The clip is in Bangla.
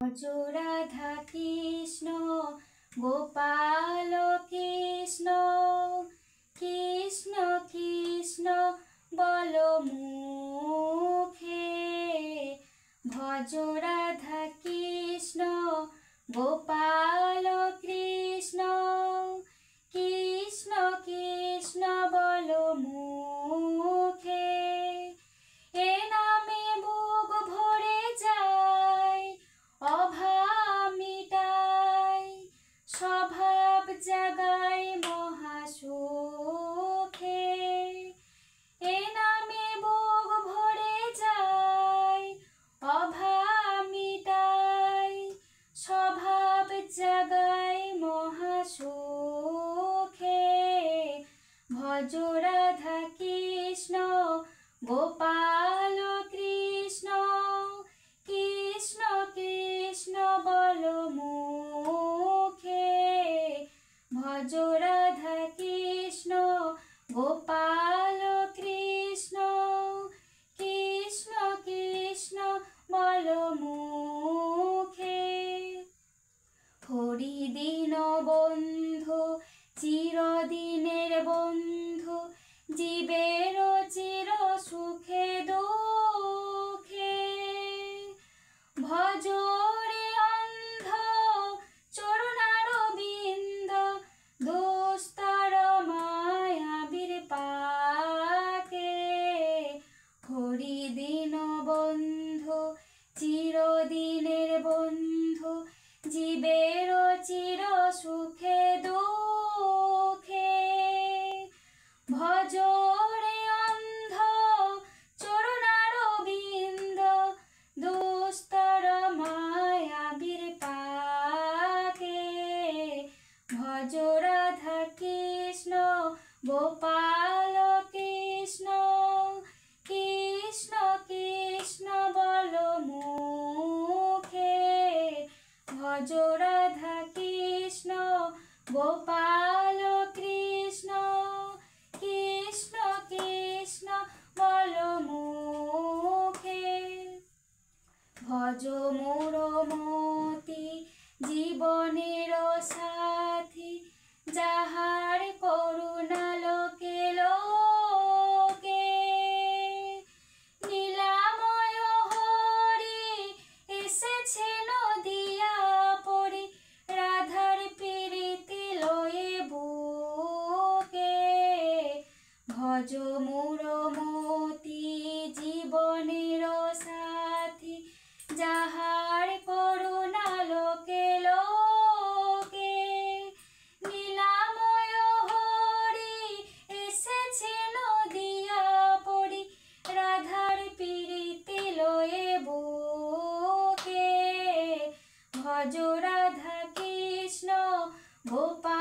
ভজ রাধা কৃষ্ণ গোপাল কৃষ্ণ কৃষ্ণ কৃষ্ণ বল মুখে। ভজ রাধা কৃষ্ণ গোপাল কৃষ্ণ কৃষ্ণ কৃষ্ণ বল মুখে। এ নামে বুক ভরে যায় অভাব মিটায়, স্বভাব জাগায় মহাসুখে। এ নামে বুক ভরে যায় অভাব মিটায়, স্বভাব জাগায় মহাসুখে। ভজ রাধা কৃষ্ণ গোপাল কৃষ্ণ কৃষ্ণ কৃষ্ণ বল মুখে। ভজ রাধা কৃষ্ণ গোপাল কৃষ্ণ কৃষ্ণ কৃষ্ণ বল মুখে। হরি দীন বন্ধু চিরদিনের বন্ধু, জীবের চির সুখে দুঃখে। ভজ রে অন্ধ চরণারবিন্দ, দুস্তর মায়াবীর পাকে। হরি দীন বন্ধু চিরদিনের বন্ধু, জীবের চির সুখে দুঃখে। ভজ রে অন্ধ চরণারবিন্দ, দুস্তর মায়াবীর পাকে। ভজ রাধা কৃষ্ণ গোপাল কৃষ্ণ কৃষ্ণ কৃষ্ণ বল মুখে। ভজ রাধা কৃষ্ণ গোপাল কৃষ্ণ কৃষ্ণ কৃষ্ণ বল মুখে। ভজ মোর মতি জীবনের সাথী, যাহার করুণা লোকে লোকে। নীলাময় হরি এসেছে নদিয়া পরি, রাধার পীড়িতি লয়ে বুকে। ভজ মোর মতি জীবনের সাথী, যাহার করুণা লোকে লোকে। নীলাময় হরি এসেছে নদিয়া পরি, রাধার পীড়িতি লয়ে বুকে। ভজ রাধা কৃষ্ণ গোপাল